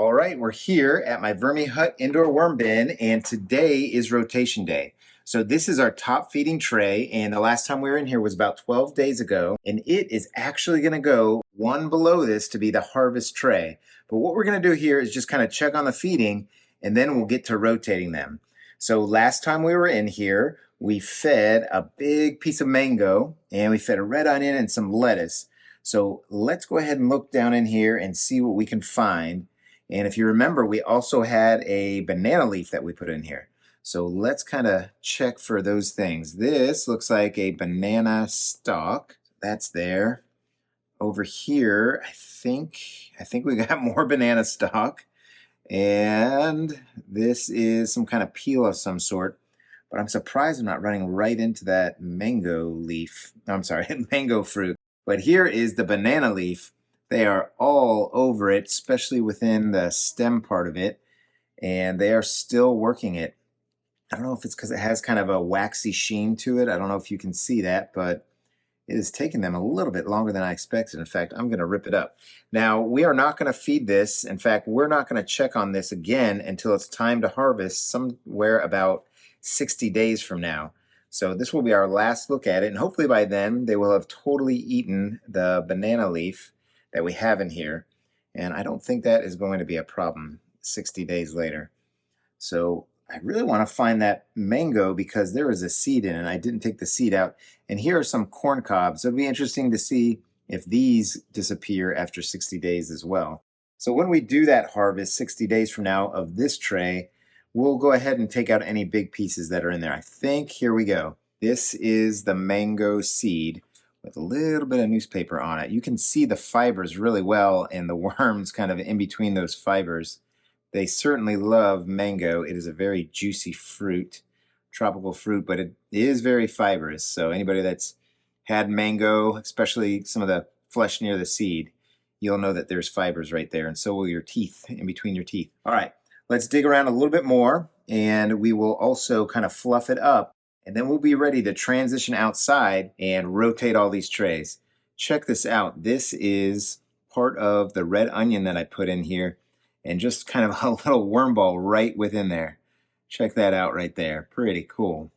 All right, we're here at my VermiHut indoor worm bin, and today is rotation day. So this is our top feeding tray, and the last time we were in here was about 12 days ago, and it is actually going to go one below this to be the harvest tray. But what we're going to do here is just kind of check on the feeding, and then we'll get to rotating them. So last time we were in here, we fed a big piece of mango, and we fed a red onion and some lettuce. So let's go ahead and look down in here and see what we can find. And if you remember, we also had a banana leaf that we put in here. So let's kind of check for those things. This looks like a banana stalk. That's there. Over here, I think we got more banana stalk. And this is some kind of peel of some sort. But I'm surprised I'm not running right into that mango leaf. I'm sorry, mango fruit. But here is the banana leaf. They are all over it, especially within the stem part of it, and they are still working it. I don't know if it's because it has kind of a waxy sheen to it. I don't know if you can see that, but it is taking them a little bit longer than I expected. In fact, I'm going to rip it up. Now, we are not going to feed this. In fact, we're not going to check on this again until it's time to harvest somewhere about 60 days from now. So this will be our last look at it, and hopefully by then they will have totally eaten the banana leaf that we have in here, and I don't think that is going to be a problem 60 days later. So I really want to find that mango because there is a seed in it. I didn't take the seed out, and here are some corn cobs. It'll be interesting to see if these disappear after 60 days as well. So when we do that harvest 60 days from now of this tray, we'll go ahead and take out any big pieces that are in there. I think, here we go. This is the mango seed with a little bit of newspaper on it. You can see the fibers really well and the worms kind of in between those fibers. They certainly love mango. It is a very juicy fruit, tropical fruit, but it is very fibrous. So anybody that's had mango, especially some of the flesh near the seed, you'll know that there's fibers right there, and so will your teeth, in between your teeth. All right, let's dig around a little bit more, and we will also kind of fluff it up. And then we'll be ready to transition outside and rotate all these trays. Check this out. This is part of the red onion that I put in here, and just kind of a little worm ball right within there. Check that out right there. Pretty cool.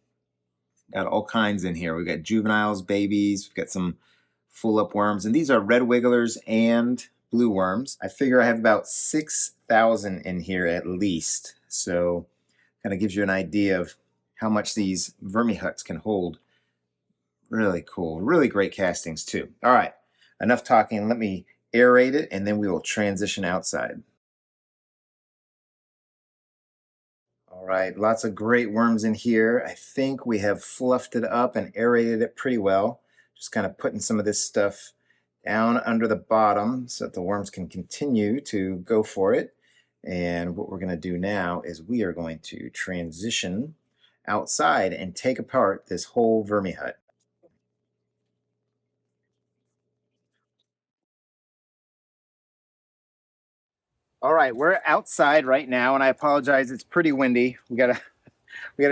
Got all kinds in here. We've got juveniles, babies, we've got some full up worms, and these are red wigglers and blue worms. I figure I have about 6,000 in here at least. So kind of gives you an idea of how much these VermiHuts can hold. Really cool. Really great castings too. All right, enough talking. Let me aerate it and then we will transition outside. All right, lots of great worms in here. I think we have fluffed it up and aerated it pretty well. Just kind of putting some of this stuff down under the bottom so that the worms can continue to go for it. And what we're going to do now is we are going to transition outside and take apart this whole VermiHut. All right, we're outside right now, and I apologize, it's pretty windy. We gotta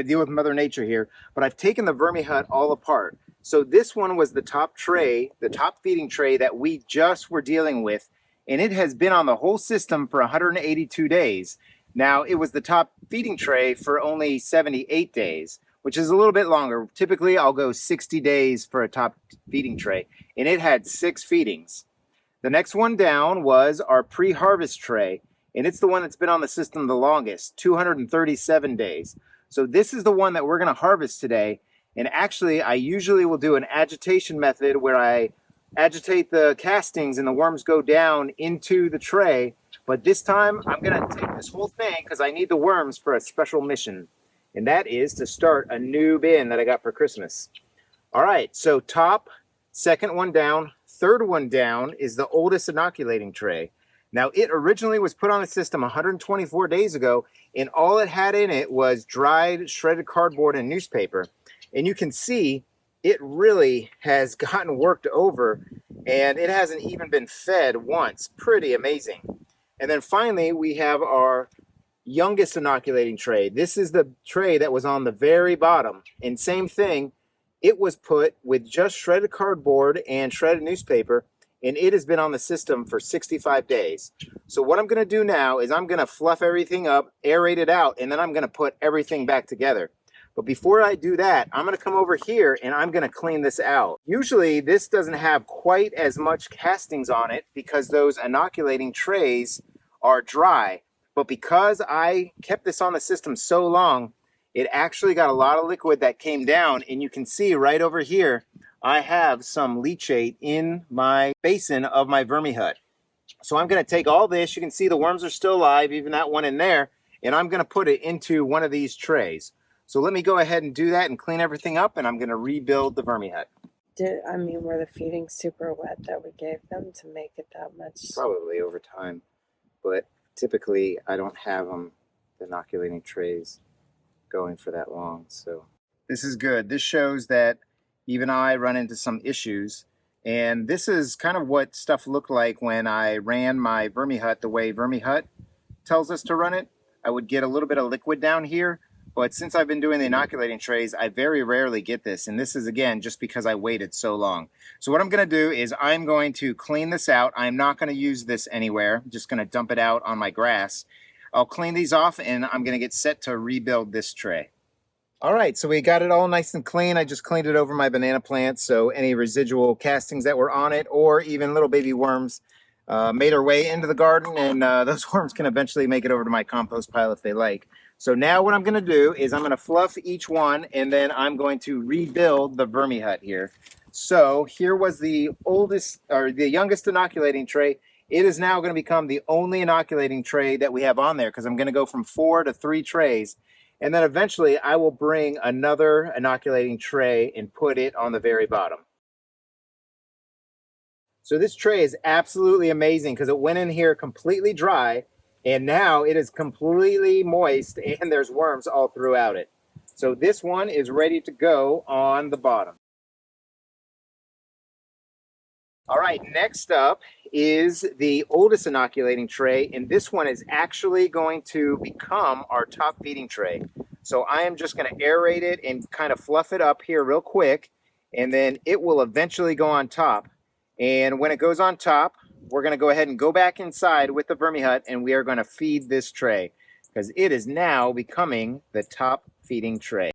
deal with Mother Nature here, but I've taken the VermiHut all apart. So this one was the top tray, the top feeding tray that we just were dealing with, and it has been on the whole system for 182 days. Now, it was the top feeding tray for only 78 days, which is a little bit longer. Typically, I'll go 60 days for a top feeding tray, and it had 6 feedings. The next one down was our pre-harvest tray, and it's the one that's been on the system the longest, 237 days. So this is the one that we're going to harvest today, and actually, I usually will do an agitation method where I agitate the castings and the worms go down into the tray, but this time I'm going to take this whole thing because I need the worms for a special mission. And that is to start a new bin that I got for Christmas. All right, so top, second one down, third one down is the oldest inoculating tray. Now, it originally was put on the system 124 days ago, and all it had in it was dried, shredded cardboard and newspaper. And you can see it really has gotten worked over, and it hasn't even been fed once. Pretty amazing. And then finally, we have our youngest inoculating tray. This is the tray that was on the very bottom, and same thing, it was put with just shredded cardboard and shredded newspaper, and it has been on the system for 65 days. So what I'm going to do now is I'm going to fluff everything up, aerate it out, and then I'm going to put everything back together. But before I do that, I'm going to come over here and I'm going to clean this out. Usually this doesn't have quite as much castings on it because those inoculating trays are dry. But because I kept this on the system so long, it actually got a lot of liquid that came down, and you can see right over here, I have some leachate in my basin of my VermiHut. So I'm going to take all this, you can see the worms are still alive, even that one in there, and I'm going to put it into one of these trays. So let me go ahead and do that and clean everything up, and I'm going to rebuild the VermiHut. Were the feedings super wet that we gave them to make it that much? Probably over time, but typically I don't have them, the inoculating trays, going for that long. So this is good. This shows that even I run into some issues, and this is kind of what stuff looked like when I ran my VermiHut the way VermiHut tells us to run it. I would get a little bit of liquid down here, but since I've been doing the inoculating trays, I very rarely get this, and this is again just because I waited so long. So what I'm going to do is I'm going to clean this out. I'm not going to use this anywhere. I'm just going to dump it out on my grass. I'll clean these off, and I'm going to get set to rebuild this tray. All right, so we got it all nice and clean. I just cleaned it over my banana plant, so any residual castings that were on it or even little baby worms made their way into the garden, and those worms can eventually make it over to my compost pile if they like. So now what I'm going to do is I'm going to fluff each one, and then I'm going to rebuild the VermiHut here. So here was the oldest, or the youngest inoculating tray. It is now going to become the only inoculating tray that we have on there, because I'm going to go from 4 to 3 trays. And then eventually I will bring another inoculating tray and put it on the very bottom. So this tray is absolutely amazing because it went in here completely dry, and now it is completely moist and there's worms all throughout it. So this one is ready to go on the bottom. All right, next up is the oldest inoculating tray, and this one is actually going to become our top feeding tray. So I am just going to aerate it and kind of fluff it up here real quick, and then it will eventually go on top. And when it goes on top, we're going to go ahead and go back inside with the VermiHut, and we are going to feed this tray because it is now becoming the top feeding tray.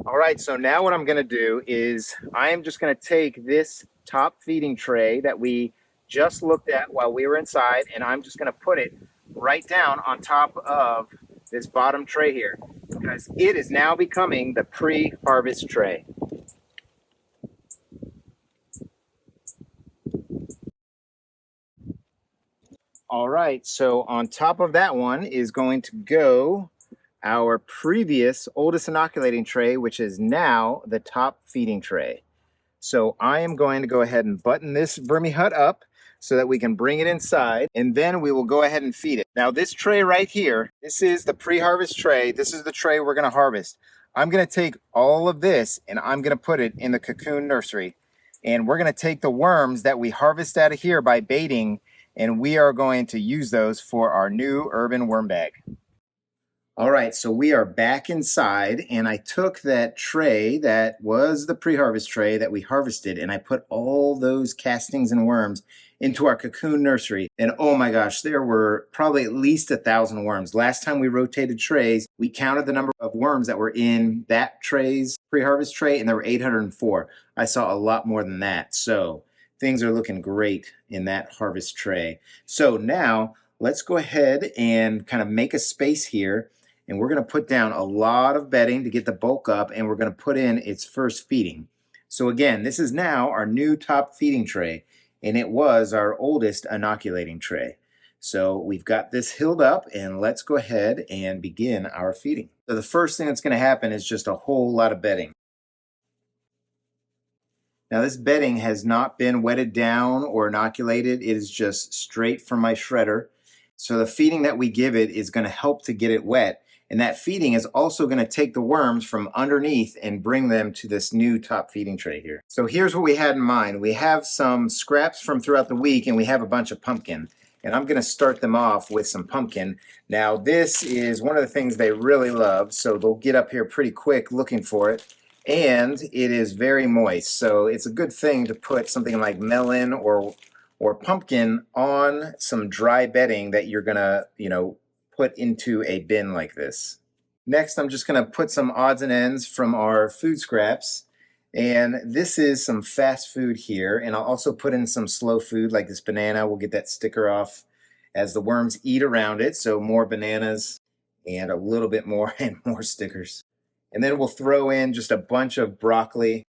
All right, so now what I'm going to do is I am just going to take this top feeding tray that we just looked at while we were inside, and I'm just going to put it right down on top of this bottom tray here because it is now becoming the pre-harvest tray. All right, so on top of that one is going to go our previous oldest inoculating tray, which is now the top feeding tray. So I am going to go ahead and button this VermiHut up so that we can bring it inside, and then we will go ahead and feed it. Now this tray right here, this is the pre-harvest tray. This is the tray we're going to harvest. I'm going to take all of this and I'm going to put it in the cocoon nursery, and we're going to take the worms that we harvest out of here by baiting, and we are going to use those for our new urban worm bag. All right, so we are back inside, and I took that tray that was the pre-harvest tray that we harvested, and I put all those castings and worms into our cocoon nursery. And oh my gosh, there were probably at least 1,000 worms. Last time we rotated trays, we counted the number of worms that were in that tray's pre-harvest tray, and there were 804. I saw a lot more than that. So things are looking great in that harvest tray. So now let's go ahead and kind of make a space here. And we're going to put down a lot of bedding to get the bulk up, and we're going to put in its first feeding. So again, this is now our new top feeding tray, and it was our oldest inoculating tray. So we've got this hilled up, and let's go ahead and begin our feeding. So the first thing that's going to happen is just a whole lot of bedding. Now this bedding has not been wetted down or inoculated. It is just straight from my shredder. So the feeding that we give it is going to help to get it wet. And that feeding is also going to take the worms from underneath and bring them to this new top feeding tray here. So here's what we had in mind. We have some scraps from throughout the week, and we have a bunch of pumpkin. And I'm going to start them off with some pumpkin. Now this is one of the things they really love, so they'll get up here pretty quick looking for it. and it is very moist. So it's a good thing to put something like melon or pumpkin on some dry bedding that you're gonna, put into a bin like this. Next, I'm just gonna put some odds and ends from our food scraps. And this is some fast food here. And I'll also put in some slow food like this banana. We'll get that sticker off as the worms eat around it. So more bananas and a little bit more and more stickers. And then we'll throw in just a bunch of broccoli.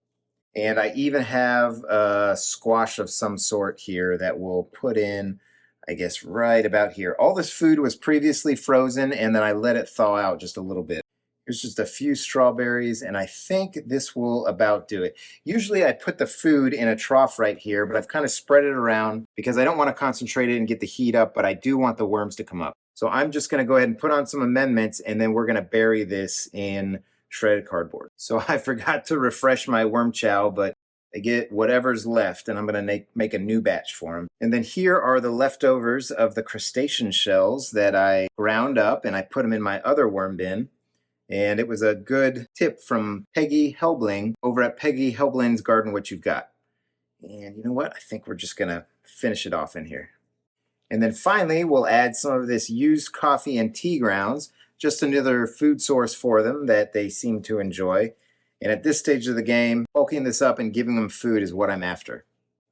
And I even have a squash of some sort here that we'll put in, I guess, right about here. All this food was previously frozen, and then I let it thaw out just a little bit. Here's just a few strawberries, and I think this will about do it. Usually I put the food in a trough right here, but I've kind of spread it around because I don't want to concentrate it and get the heat up, but I do want the worms to come up. So I'm just going to go ahead and put on some amendments, and then we're going to bury this in shredded cardboard. So I forgot to refresh my worm chow, but I get whatever's left, and I'm going to make a new batch for them. And then here are the leftovers of the crustacean shells that I ground up, and I put them in my other worm bin. And it was a good tip from Peggy Helbling over at Peggy Helbling's Garden What You've Got. And you know what? I think we're just going to finish it off in here. And then finally, we'll add some of this used coffee and tea grounds, just another food source for them that they seem to enjoy. And at this stage of the game, bulking this up and giving them food is what I'm after.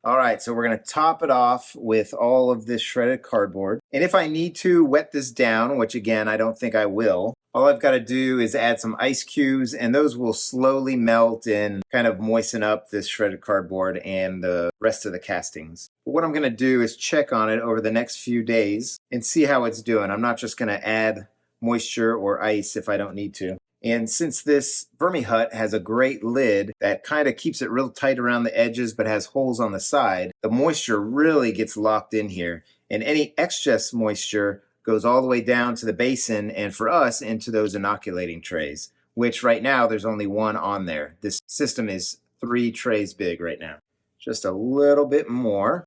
All right, so we're going to top it off with all of this shredded cardboard. And if I need to wet this down, which again, I don't think I will, all I've got to do is add some ice cubes, and those will slowly melt and kind of moisten up this shredded cardboard and the rest of the castings. But what I'm going to do is check on it over the next few days and see how it's doing. I'm not just going to add moisture or ice if I don't need to. And since this VermiHut has a great lid that kind of keeps it real tight around the edges but has holes on the side, the moisture really gets locked in here. And any excess moisture goes all the way down to the basin and for us into those inoculating trays, which right now there's only one on there. This system is 3 trays big right now. Just a little bit more,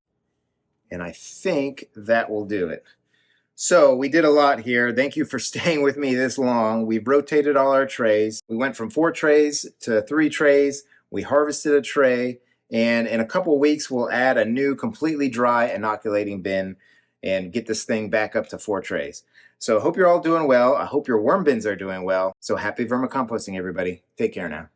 and I think that will do it. So we did a lot here. Thank you for staying with me this long. We've rotated all our trays. We went from 4 trays to 3 trays. We harvested a tray, and in a couple weeks we'll add a new completely dry inoculating bin and get this thing back up to 4 trays. So I hope you're all doing well. I hope your worm bins are doing well. So happy vermicomposting, everybody. Take care now.